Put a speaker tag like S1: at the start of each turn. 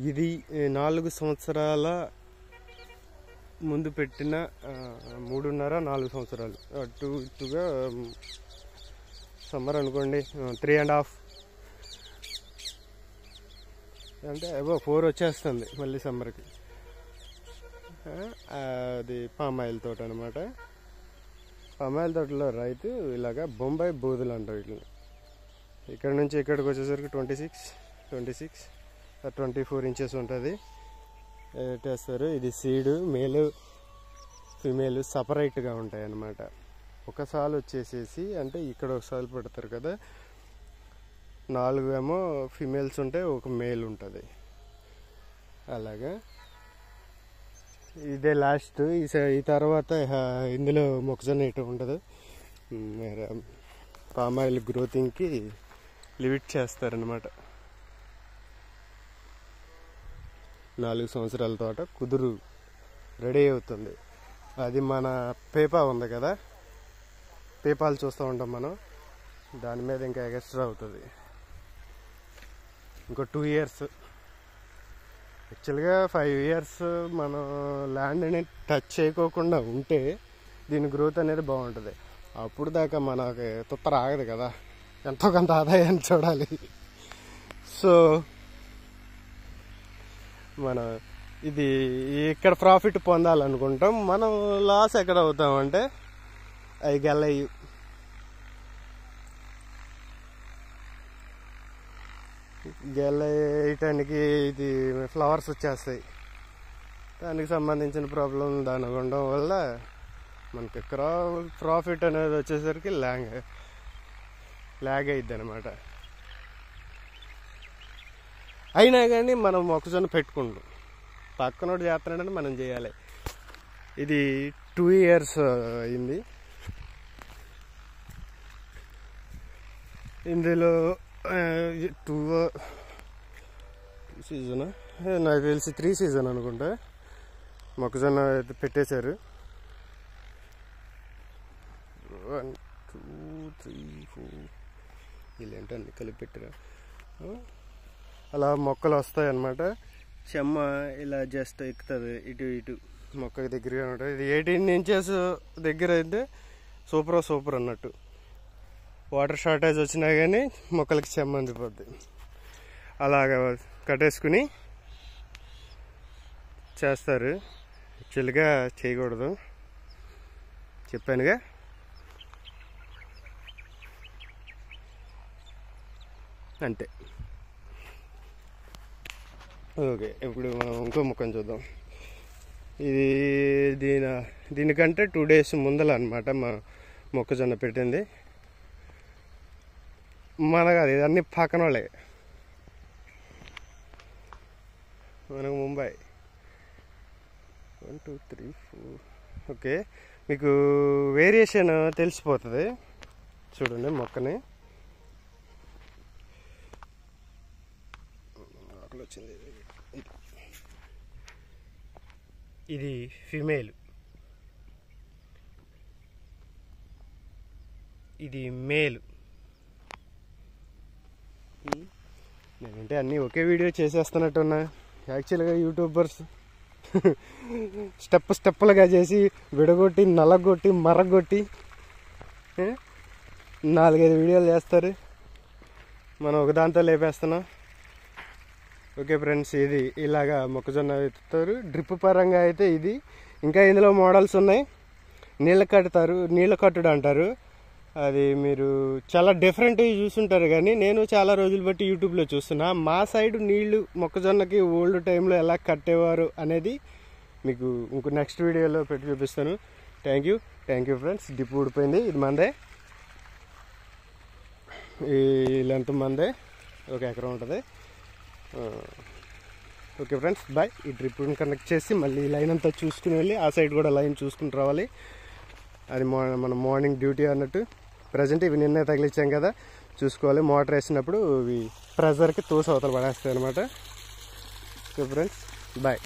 S1: ఇది 4 సంవత్సరాల ముందు పెట్టిన 3.5-4 సంవత్సరాలు అటు ఇటుగా సమ్మర్ అనుకోండి 3.5 అంటే 4 వచ్చేస్తుంది మళ్ళీ సమ్మర్కి. అది పామాయిల్ తోట అనమాట. పామాయిల్ తోటలో రైతు ఇలాగా బొంబాయి బూదులు అంటారు వీటిని. ఇక్కడ నుంచి ఇక్కడికి వచ్చేసరికి 24 ఇంచెస్ ఉంటుంది. వేస్తారు. ఇది సీడు మేలు ఫిమేల్ సపరేట్గా ఉంటాయి అన్నమాట. ఒక సాలు వచ్చేసేసి అంటే ఇక్కడ ఒక సాలు పెడతారు కదా, 4 ఏమో ఫిమేల్స్ ఉంటాయి, ఒక మేల్ ఉంటుంది. అలాగా ఇదే లాస్ట్. ఈ తర్వాత ఇందులో మొక్కజొన్న ఇటు ఉండదు. పామాయిల్ గ్రోతింగ్కి లిమిట్ చేస్తారనమాట. 4 సంవత్సరాల తోట కుదురు రెడీ అవుతుంది. అది మన పేపా ఉంది కదా, పేపాలు చూస్తూ ఉంటాం మనం, దాని మీద ఇంకా ఎక్స్ట్రా అవుతుంది. ఇంకో 2 ఇయర్స్, యాక్చువల్గా 5 ఇయర్స్ మనం ల్యాండ్ని టచ్ చేయకోకుండా ఉంటే దీని గ్రోత్ అనేది బాగుంటుంది. అప్పుడు దాకా మనకి తుత్తర ఆగదు కదా, ఎంతో కొంత ఆదాయాన్ని చూడాలి. సో మనం ఇది ఇక్కడ ప్రాఫిట్ పొందాలనుకుంటాం, మనం లాస్ ఎక్కడ అవుతామంటే అవి గెలయ్యి. గెలయటానికి ఇది ఫ్లవర్స్ వచ్చేస్తాయి, దానికి సంబంధించిన ప్రాబ్లం దాని ఉండడం వల్ల మనకి ప్రాఫిట్ అనేది వచ్చేసరికి లాగ్ అయిద్ది అనమాట. అయినా కానీ మనం మొక్కజొన్న పెట్టుకుంటాం, పక్కనోడు చేస్తున్నాడని మనం చేయాలి. ఇది 2 ఇయర్స్ అయింది. ఇందులో 2 సీజన్, నాకు తెలిసి 3 సీజన్ అనుకుంటా మొక్కజొన్న పెట్టేశారు. 1 2 3 4 వీళ్ళేంటన్నీ కలిపి పెట్టారు. అలా మొక్కలు వస్తాయి అన్నమాట. చెమ్మ ఇలా జస్ట్ ఎక్కుతుంది ఇటు ఇటు మొక్కకి దగ్గరగా ఉంటుంది. ఇది 18 ఇంచెస్ దగ్గర అయితే సూపర్ అన్నట్టు. వాటర్ షార్టేజ్ వచ్చినా కానీ మొక్కలకి చెమ్మ అందిపోద్ది. అలాగ కట్టేసుకుని చేస్తారు. యాక్చువల్గా చేయకూడదు, చెప్పానుగా. అంతే. ఓకే, ఇప్పుడు మనం ఇంకో మొక్కను చూద్దాం. ఇది దీనికంటే 2 డేస్ ముందల అనమాట మా మొక్కజొన్న పెట్టింది. మనకు అది అన్ని పక్కన వాళ్ళే, మనకు ముంబై. 1 2 3 4. ఓకే, మీకు వేరియేషన్ తెలిసిపోతుంది. చూడండి మొక్కని, వచ్చింది. ఇది ఫిమేల్, ఇది మేల్. నేనంటే అన్నీ ఒకే వీడియో చేసేస్తున్నట్టున్నా. యాక్చువల్గా యూట్యూబర్స్ స్టెప్పులుగా చేసి విడగొట్టి నలగొట్టి మరగొట్టి 4-5 వీడియోలు చేస్తారు, మనం ఒకదాంతో లేపేస్తున్నాం. ఓకే ఫ్రెండ్స్, ఇది ఇలాగా మొక్కజొన్న ఎత్తుతారు. డ్రిప్ పరంగా అయితే ఇది. ఇంకా ఇందులో మోడల్స్ ఉన్నాయి. నీళ్ళ కట్టుడు అంటారు. అది మీరు చాలా డిఫరెంట్ చూస్తుంటారు, కానీ నేను చాలా రోజులు బట్టి యూట్యూబ్లో చూస్తున్నా. మా సైడ్ నీళ్లు మొక్కజొన్నకి ఓల్డ్ టైంలో ఎలా కట్టేవారు అనేది మీకు ఇంకో నెక్స్ట్ వీడియోలో పెట్టి చూపిస్తాను. Thank you friends. డిప్ ఊడిపోయింది, ఇది మందే, ఈ లెంత్ మందే, 1 ఎకరం ఉంటుంది. Okay friends, bye. ఈ డ్రిప్ని కనెక్ట్ చేసి మళ్ళీ లైన్ అంతా చూసుకుని వెళ్ళి ఆ సైడ్ కూడా లైన్ చూసుకుని రావాలి. అది మన మార్నింగ్ డ్యూటీ అన్నట్టు. ప్రజెంట్ ఇవి నిన్నే తగిలించాం కదా, చూసుకోవాలి. మోటార్ వేసినప్పుడు ఇవి ప్రెజర్కి తోసి అవతల పడేస్తాయి అనమాట. Okay friends, bye.